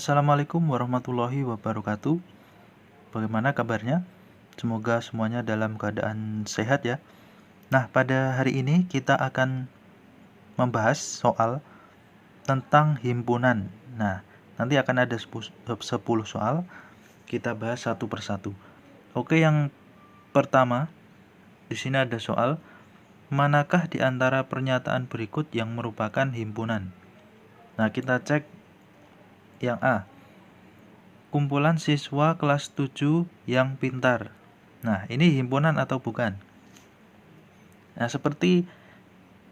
Assalamualaikum warahmatullahi wabarakatuh. Bagaimana kabarnya? Semoga semuanya dalam keadaan sehat ya. Nah, pada hari ini kita akan membahas soal tentang himpunan. Nah, nanti akan ada 10 soal. Kita bahas satu persatu. Oke, yang pertama, di sini ada soal, manakah di antara pernyataan berikut yang merupakan himpunan? Nah, kita cek yang A. Kumpulan siswa kelas 7 yang pintar. Nah, ini himpunan atau bukan? Nah, seperti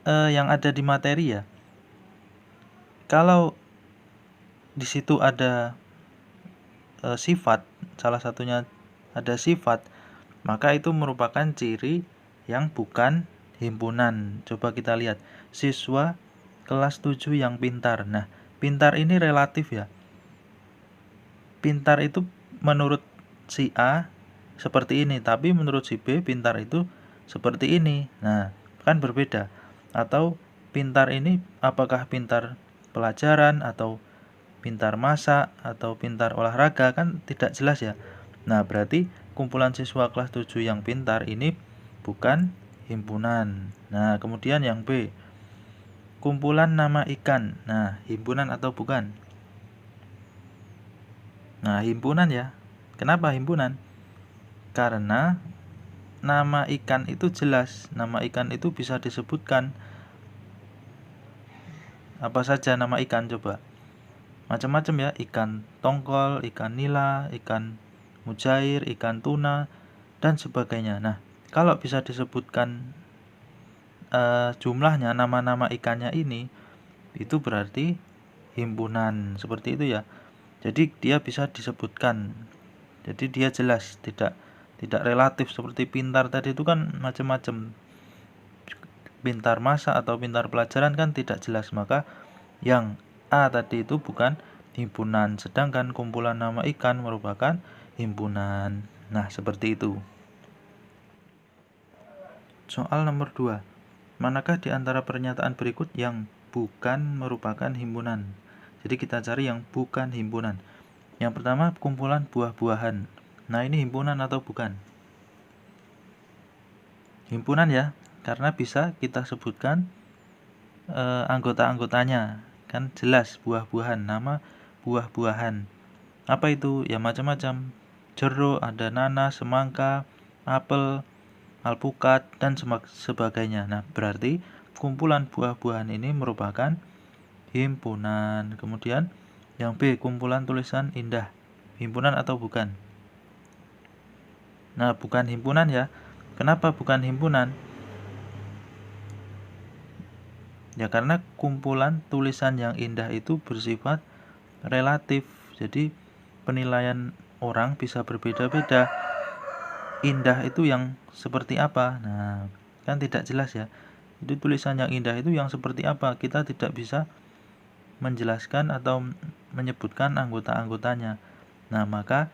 yang ada di materi ya. Kalau di situ ada sifat, salah satunya ada sifat, maka itu merupakan ciri yang bukan himpunan. Coba kita lihat, siswa kelas 7 yang pintar. Nah, pintar ini relatif ya. Pintar itu menurut si A seperti ini, tapi menurut si B pintar itu seperti ini. Nah, kan berbeda. Atau pintar ini apakah pintar pelajaran atau pintar masak atau pintar olahraga, kan tidak jelas ya. Nah, berarti kumpulan siswa kelas 7 yang pintar ini bukan himpunan. Nah, kemudian yang B, kumpulan nama ikan. Nah, himpunan atau bukan? Nah, himpunan ya. Kenapa himpunan? Karena nama ikan itu jelas. Nama ikan itu bisa disebutkan. Apa saja nama ikan coba? Macam-macam ya, ikan tongkol, ikan nila, ikan mujair, ikan tuna, dan sebagainya. Nah, kalau bisa disebutkan jumlahnya, nama-nama ikannya ini, itu berarti himpunan. Seperti itu ya. Jadi dia bisa disebutkan. Jadi dia jelas, tidak relatif seperti pintar tadi itu kan macam-macam. Pintar masak atau pintar pelajaran kan tidak jelas, maka yang A tadi itu bukan himpunan, sedangkan kumpulan nama ikan merupakan himpunan. Nah, seperti itu. Soal nomor 2. Manakah di antara pernyataan berikut yang bukan merupakan himpunan? Jadi kita cari yang bukan himpunan. Yang pertama, kumpulan buah-buahan. Nah, ini himpunan atau bukan? Himpunan ya, karena bisa kita sebutkan anggota-anggotanya. Kan jelas buah-buahan, nama buah-buahan. Apa itu? Ya macam-macam. Jeruk, ada nanas, semangka, apel, alpukat, dan sebagainya. Nah, berarti kumpulan buah-buahan ini merupakan himpunan. Kemudian yang B, kumpulan tulisan indah. Himpunan atau bukan? Nah, bukan himpunan ya. Kenapa bukan himpunan? Ya karena kumpulan tulisan yang indah itu bersifat relatif. Jadi penilaian orang bisa berbeda-beda. Indah itu yang seperti apa? Nah, kan tidak jelas ya. Jadi tulisan yang indah itu yang seperti apa? Kita tidak bisa menjelaskan atau menyebutkan anggota-anggotanya. Nah, maka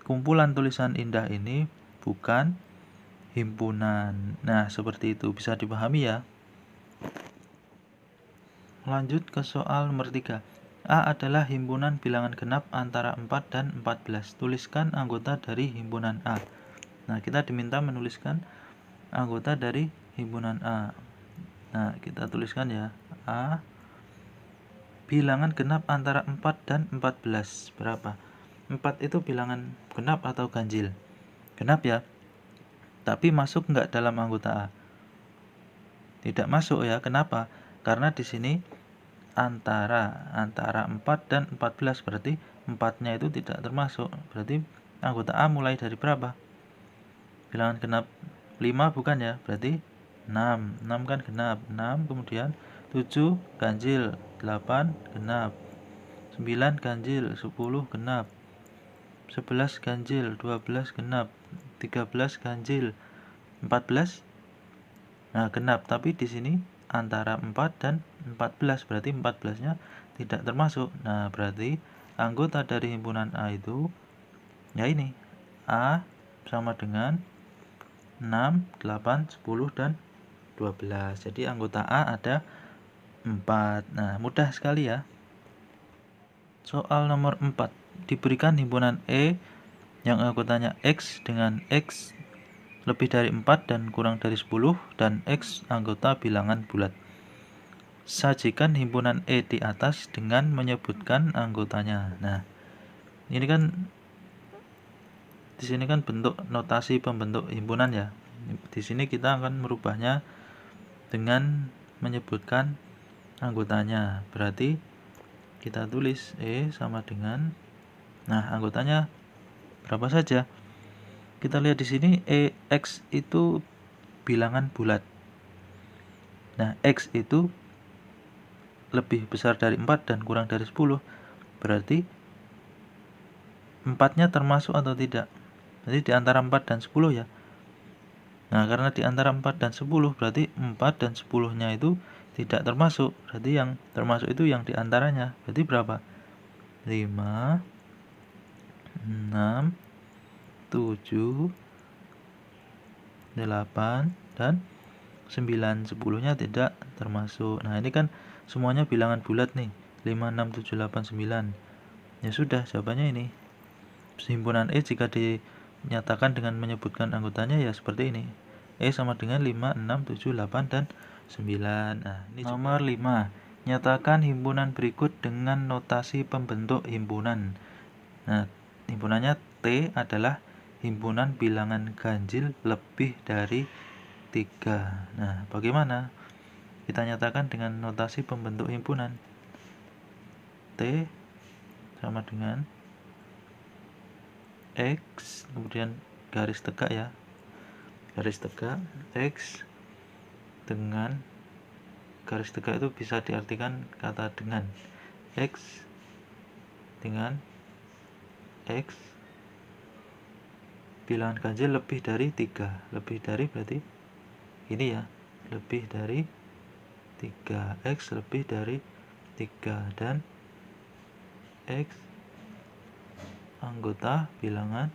kumpulan tulisan indah ini bukan himpunan. Nah, seperti itu bisa dipahami ya. Lanjut ke soal nomor 3. A adalah himpunan bilangan genap antara 4 dan 14. Tuliskan anggota dari himpunan A. Nah, kita diminta menuliskan anggota dari himpunan A. Nah, kita tuliskan ya. A bilangan genap antara 4 dan 14. Berapa? 4 itu bilangan genap atau ganjil? Genap ya. Tapi masuk enggak dalam anggota A? Tidak masuk ya. Kenapa? Karena di sini antara 4 dan 14, berarti 4-nya itu tidak termasuk. Berarti anggota A mulai dari berapa? Bilangan genap 5 bukan ya? Berarti 6. 6 kan genap. 6 kemudian 7 ganjil, 8 genap, 9 ganjil, 10 genap, 11 ganjil, 12 genap, 13 ganjil, 14 nah genap. Tapi di sini antara 4 dan 14, berarti 14-nya tidak termasuk. Nah, berarti anggota dari himpunan A itu ya ini. A sama dengan 6, 8, 10 dan 12. Jadi anggota A ada 4. Nah, mudah sekali ya. Soal nomor 4. Diberikan himpunan E yang anggotanya X dengan X lebih dari 4 dan kurang dari 10 dan X anggota bilangan bulat. Sajikan himpunan E di atas dengan menyebutkan anggotanya. Nah, ini kan di sini kan bentuk notasi pembentuk himpunan ya. Di sini kita akan merubahnya dengan menyebutkan anggotanya. Berarti kita tulis E sama dengan, nah, anggotanya berapa saja? Kita lihat di sini X itu bilangan bulat. Nah, X itu lebih besar dari 4 dan kurang dari 10. Berarti 4-nya termasuk atau tidak? Jadi di antara 4 dan 10 ya. Nah, karena di antara 4 dan 10 berarti 4 dan 10-nya itu tidak termasuk. Berarti yang termasuk itu yang di antaranya. Berarti berapa? 5, 6, 7, 8, dan 9. 10-nya tidak termasuk. Nah, ini kan semuanya bilangan bulat nih. 5, 6, 7, 8, 9. Ya sudah, jawabannya ini. Himpunan E jika dinyatakan dengan menyebutkan anggotanya ya seperti ini. E sama dengan 5, 6, 7, 8, dan 9. Nah, ini nomor 5. Nyatakan himpunan berikut dengan notasi pembentuk himpunan. Nah, himpunannya T adalah himpunan bilangan ganjil lebih dari 3. Nah, bagaimana? Kita nyatakan dengan notasi pembentuk himpunan. T sama dengan X, kemudian garis tegak ya. Garis tegak X dengan garis tegak itu bisa diartikan kata dengan. X dengan X bilangan ganjil lebih dari 3. Lebih dari berarti ini ya, lebih dari 3. X lebih dari 3 dan X anggota bilangan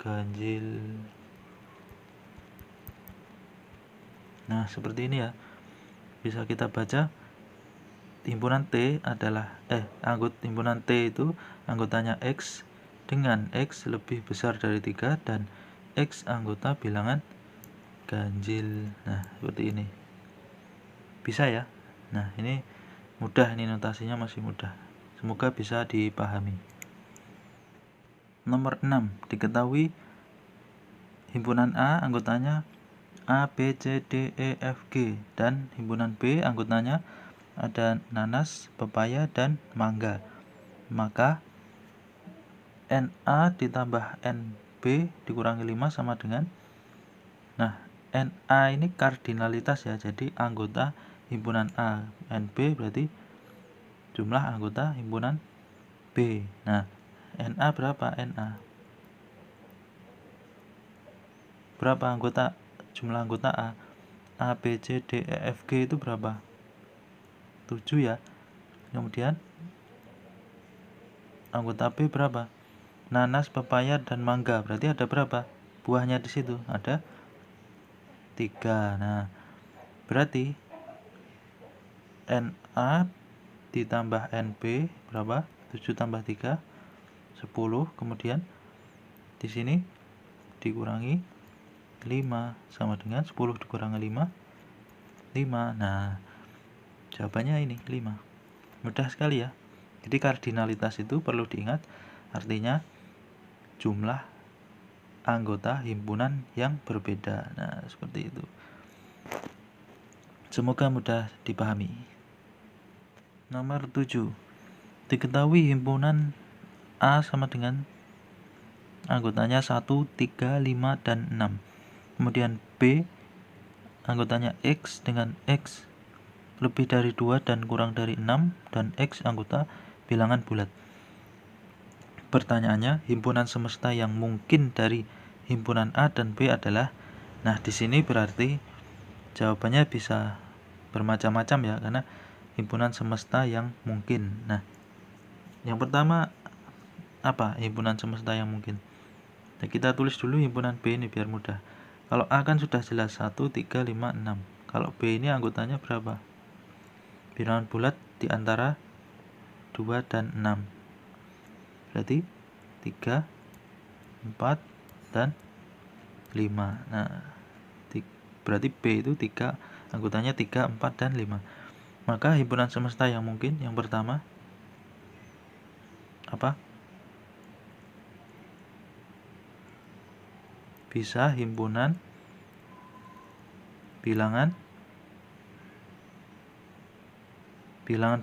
ganjil. Nah, seperti ini ya. Bisa kita baca himpunan T adalah himpunan T itu anggotanya X dengan X lebih besar dari 3 dan X anggota bilangan ganjil. Nah, seperti ini. Bisa ya. Nah, ini mudah, ini notasinya masih mudah. Semoga bisa dipahami. Nomor 6. Diketahui himpunan A anggotanya A, B, C, D, E, F, G dan himpunan B anggotanya ada nanas, pepaya, dan mangga. Maka NA ditambah NB dikurangi 5 sama dengan, nah, NA ini kardinalitas ya, jadi anggota himpunan A. NB berarti jumlah anggota himpunan B. Nah, NA berapa? NA berapa anggota, jumlah anggota A? A, B, C, D, E, F, G itu berapa? 7 ya. Kemudian anggota B berapa? Nanas, pepaya, dan mangga. Berarti ada berapa buahnya di situ? Ada 3. Nah, berarti NA ditambah NB berapa? 7 tambah 3 10. Kemudian di sini dikurangi 5 sama dengan 10 dikurangi 5 5. Nah, jawabannya ini 5. Mudah sekali ya. Jadi kardinalitas itu perlu diingat, artinya jumlah anggota himpunan yang berbeda. Nah, seperti itu. Semoga mudah dipahami. Nomor 7. Diketahui himpunan A sama dengan anggotanya 1, 3, 5, dan 6. Kemudian B anggotanya X dengan X lebih dari 2 dan kurang dari 6 dan X anggota bilangan bulat. Pertanyaannya, himpunan semesta yang mungkin dari himpunan A dan B adalah, nah, di sini berarti jawabannya bisa bermacam-macam ya, karena himpunan semesta yang mungkin. Nah, yang pertama apa himpunan semesta yang mungkin? Nah, kita tulis dulu himpunan B ini biar mudah. Kalau A kan sudah jelas 1, 3, 5, 6. Kalau B ini anggotanya berapa? Bilangan bulat di antara 2, dan 6. Berarti 3, 4, dan 5. Nah, berarti B itu 3, anggotanya 3, 4, dan 5. Maka himpunan semesta yang mungkin yang pertama apa? Bisa himpunan bilangan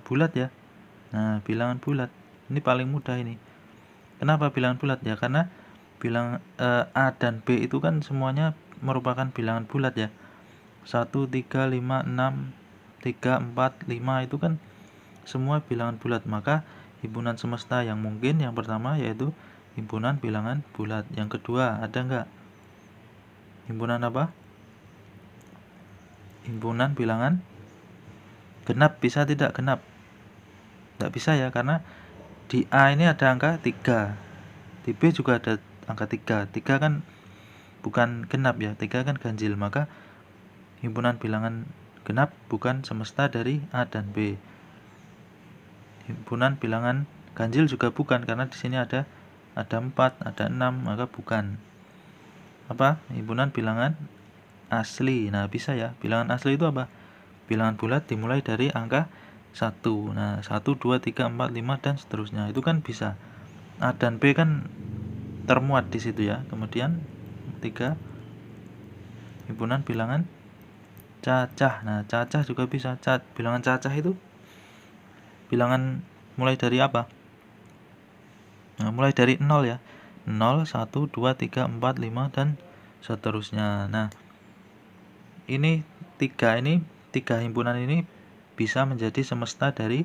bulat ya. Nah, bilangan bulat ini paling mudah ini. Kenapa bilangan bulat ya? Karena bilangan A dan B itu kan semuanya merupakan bilangan bulat ya. 1, 3, 5, 6, 3, 4, 5 itu kan semua bilangan bulat. Maka himpunan semesta yang mungkin yang pertama yaitu himpunan bilangan bulat. Yang kedua, ada enggak? Himpunan apa? Himpunan bilangan genap. Bisa tidak genap? Tidak bisa ya, karena di A ini ada angka 3, di B juga ada angka 3. 3 kan bukan genap ya, 3 kan ganjil. Maka himpunan bilangan genap bukan semesta dari A dan B. Himpunan bilangan ganjil juga bukan, karena di sini ada 4, ada 6, maka bukan. Apa? Himpunan bilangan asli. Nah, bisa ya. Bilangan asli itu apa? Bilangan bulat dimulai dari angka 1. Nah, 1, 2, 3, 4, 5, dan seterusnya. Itu kan bisa. A dan B kan termuat di situ ya. Kemudian 3, himpunan bilangan cacah. Nah, cacah juga bisa. Bilangan cacah itu bilangan mulai dari apa? Nah, mulai dari 0 ya. 0, 1, 2, 3, 4, 5, dan seterusnya. Nah, ini 3 himpunan ini bisa menjadi semesta dari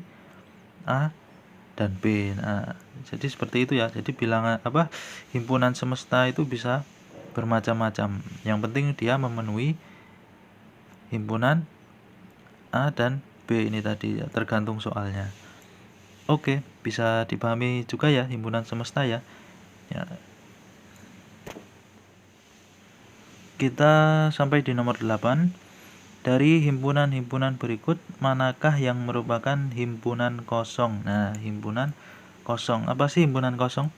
A dan B. Nah, jadi seperti itu ya. Jadi bilangan himpunan semesta itu bisa bermacam-macam. Yang penting dia memenuhi himpunan A dan B ini tadi ya, tergantung soalnya. Oke, bisa dipahami juga ya himpunan semesta ya. Ya. Kita sampai di nomor 8. Dari himpunan-himpunan berikut, manakah yang merupakan himpunan kosong? Nah, himpunan kosong. Apa sih himpunan kosong?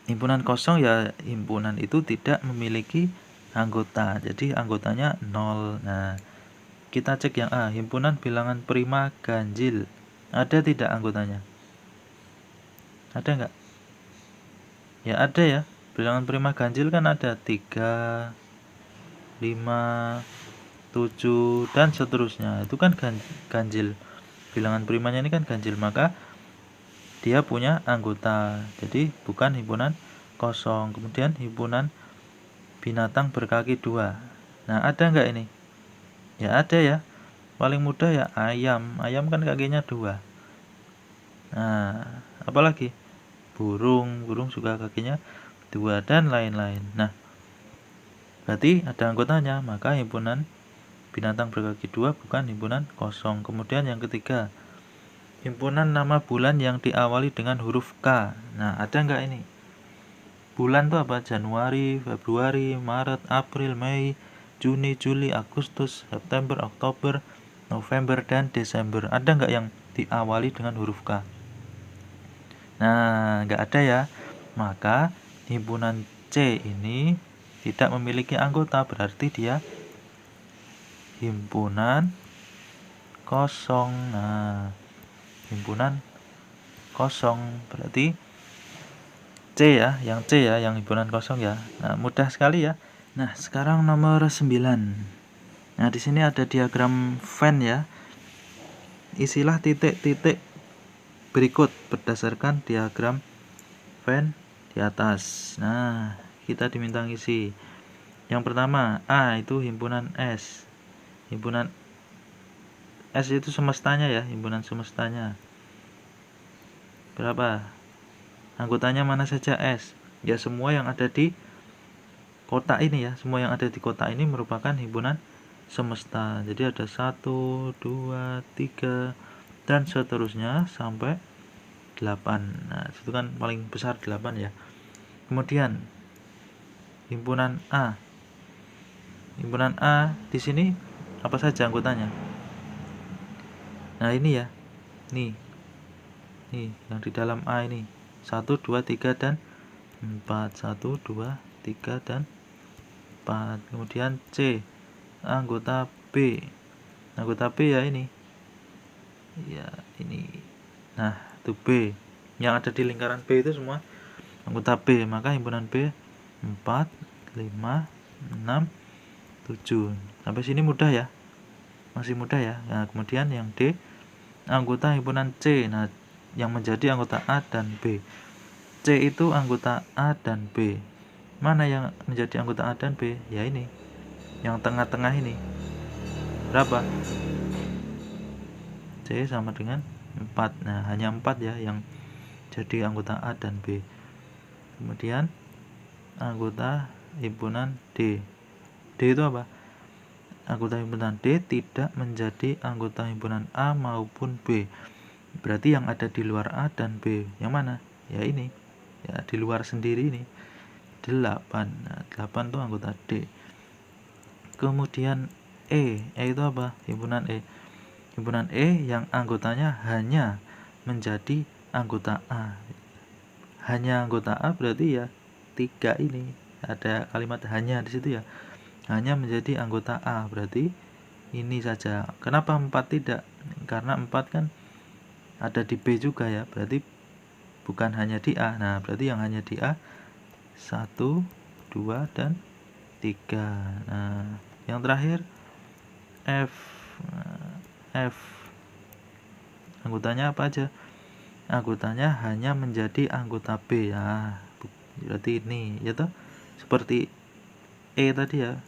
Himpunan kosong ya, himpunan itu tidak memiliki anggota. Jadi anggotanya 0. Nah, kita cek yang A, himpunan bilangan prima ganjil. Ada tidak anggotanya? Ada enggak? Ya, ada ya. Bilangan prima ganjil kan ada 3, 5, 7, dan seterusnya. Itu kan ganjil. Bilangan primanya ini kan ganjil, maka dia punya anggota. Jadi bukan himpunan kosong. Kemudian himpunan binatang berkaki 2. Nah, ada enggak ini? Ya, ada ya. Paling mudah ya ayam. Ayam kan kakinya 2. Nah, apalagi? Burung juga kakinya 2, dan lain-lain. Nah, berarti ada anggotanya, maka himpunan binatang berkaki 2 bukan himpunan kosong. Kemudian yang ketiga, himpunan nama bulan yang diawali dengan huruf K. Nah, ada enggak ini? Bulan itu apa? Januari, Februari, Maret, April, Mei, Juni, Juli, Agustus, September, Oktober, November, dan Desember. Ada enggak yang diawali dengan huruf K? Nah, enggak ada ya. Maka himpunan C ini tidak memiliki anggota, berarti dia himpunan kosong. Nah, himpunan kosong berarti C ya, yang himpunan kosong ya. Nah, mudah sekali ya. Nah, sekarang nomor 9. Nah, di sini ada diagram Venn ya. Isilah titik-titik berikut berdasarkan diagram Venn di atas. Nah, kita diminta ngisi. Yang pertama, A itu himpunan S. Himpunan S itu semestanya ya, himpunan semestanya. Berapa? Anggotanya mana saja S? Ya, semua yang ada di kotak ini ya. Semua yang ada di kotak ini merupakan himpunan semesta. Jadi ada 1, 2, 3, dan seterusnya sampai 8. Nah, itu kan paling besar 8 ya. Kemudian himpunan A. Himpunan A di sini apa saja anggotanya? Nah, ini ya. Nih, nih yang di dalam A ini 1, 2, 3, dan 4. 1, 2, 3, dan 4. Kemudian C, anggota B. Anggota B ya ini. Ya, ini. Nah, itu B. Yang ada di lingkaran B itu semua anggota B. Maka himpunan B 4, 5, 6, 7. Sampai sini mudah ya. Masih mudah ya. Nah, kemudian yang D, anggota himpunan C. Nah, yang menjadi anggota A dan B. C itu anggota A dan B. Mana yang menjadi anggota A dan B? Ya ini. Yang tengah-tengah ini. Berapa? C sama dengan 4. Nah, hanya 4 ya yang jadi anggota A dan B. Kemudian anggota himpunan D. D itu apa? Anggota himpunan D tidak menjadi anggota himpunan A maupun B. Berarti yang ada di luar A dan B yang mana? Ya ini. Ya, di luar sendiri ini. 8. Nah, 8 itu anggota D. Kemudian E itu apa? Himpunan E. Himpunan E yang anggotanya hanya menjadi anggota A. Hanya anggota A berarti ya 3 ini. Ada kalimat hanya di situ ya. Hanya menjadi anggota A, berarti ini saja. Kenapa 4 tidak? Karena 4 kan ada di B juga ya. Berarti bukan hanya di A. Nah, berarti yang hanya di A 1, 2, dan 3. Nah, yang terakhir F. F anggotanya apa aja? Anggotanya hanya menjadi anggota B ya. Berarti ini ya toh, seperti E tadi ya,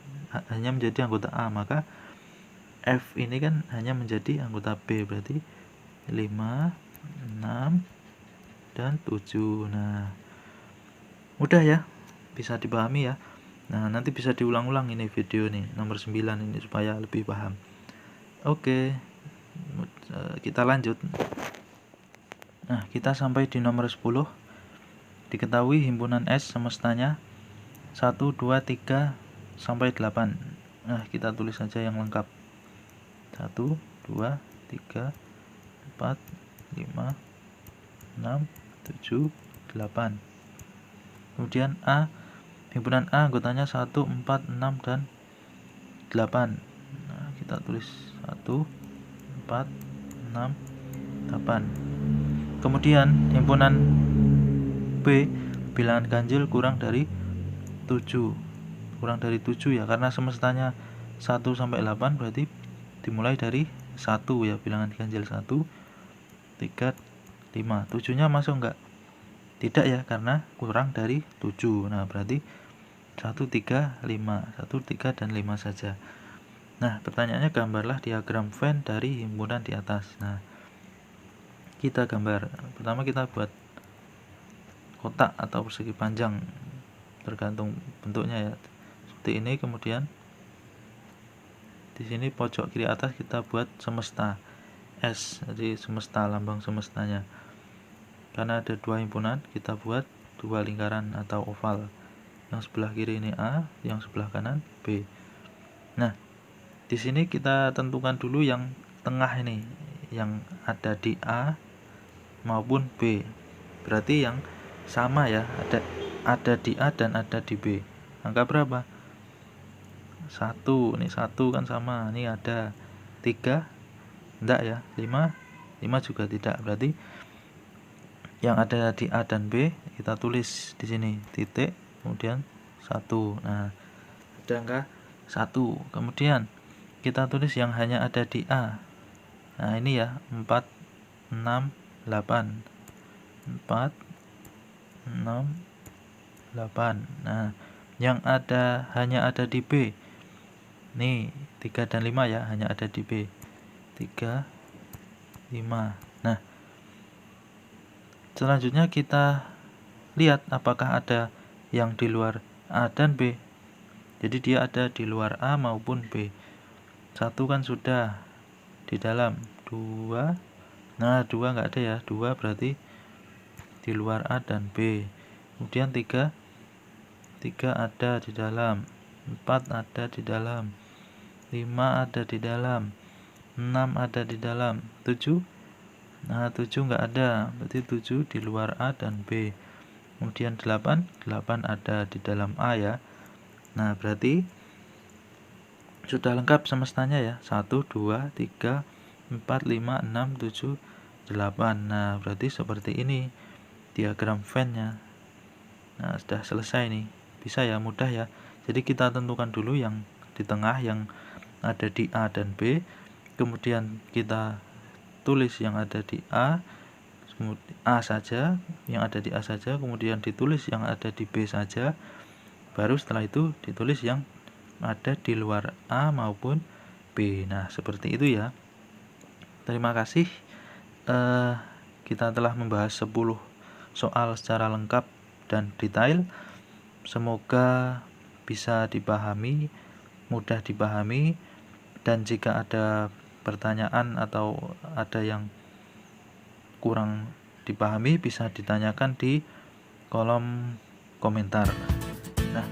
hanya menjadi anggota A, maka F ini kan hanya menjadi anggota B, berarti 5, 6, dan 7. Nah, mudah ya, bisa dipahami ya. Nah, nanti bisa diulang-ulang ini video nih nomor 9 ini supaya lebih paham. Oke, kita lanjut. Nah, kita sampai di nomor 10. Diketahui himpunan S semestanya 1, 2, 3, sampai 8. Nah, kita tulis saja yang lengkap. 1, 2, 3, 4, 5, 6, 7, 8. Kemudian A, himpunan A anggotanya 1, 4, 6, dan 8. Nah, kita tulis 1, 4, 6, 8. Kemudian himpunan B, bilangan ganjil kurang dari 7. Kurang dari 7 ya, karena semestanya 1 sampai 8, berarti dimulai dari 1 ya, bilangan ganjil 1, 3, 5. 7-nya masuk enggak? Tidak ya, karena kurang dari 7. Nah, berarti 1, 3, 5. 1, 3, dan 5 saja. Nah, pertanyaannya gambarlah diagram Venn dari himpunan di atas. Nah, kita gambar. Pertama kita buat kotak atau persegi panjang, tergantung bentuknya ya. Seperti ini. Kemudian di sini pojok kiri atas kita buat semesta S, jadi semesta, lambang semestanya. Karena ada 2 himpunan, kita buat 2 lingkaran atau oval. Yang sebelah kiri ini A, yang sebelah kanan B. Nah, di sini kita tentukan dulu yang tengah ini, yang ada di A maupun B. Berarti yang sama ya, ada di A dan ada di B. Angka berapa? 1. Ini 1 kan sama. Ini ada 3. Enggak ya. 5 juga tidak. Berarti yang ada di A dan B kita tulis di sini titik, kemudian 1. Nah, ada angka 1. Kemudian kita tulis yang hanya ada di A. Nah, ini ya, 4, 6, 8. 4, 6, 8. Nah, yang hanya ada di B. Nih, 3 dan 5 ya, hanya ada di B. 3, 5. Nah, selanjutnya kita lihat apakah ada yang di luar A dan B. Jadi dia ada di luar A maupun B. 1 kan sudah, di dalam. 2. Nah, 2 enggak ada ya. 2 berarti di luar A dan B. Kemudian 3 ada di dalam. 4 ada di dalam. 5 ada di dalam. 6 ada di dalam. 7 Nah, 7 nggak ada, berarti 7 di luar A dan B. Kemudian 8 ada di dalam A ya. Nah, berarti sudah lengkap semestanya ya. 1, 2, 3, 4, 5, 6, 7, 8. Nah, berarti seperti ini diagram Venn-nya. Nah, sudah selesai nih. Bisa ya, mudah ya. Jadi kita tentukan dulu yang di tengah yang ada di A dan B. Kemudian kita tulis yang ada di A saja, yang ada di A saja, kemudian ditulis yang ada di B saja, baru setelah itu ditulis yang ada di luar A maupun B. Nah, seperti itu ya. Terima kasih. Kita telah membahas 10 soal secara lengkap dan detail. Semoga bisa dipahami, mudah dipahami, dan jika ada pertanyaan atau ada yang kurang dipahami bisa ditanyakan di kolom komentar. Nah,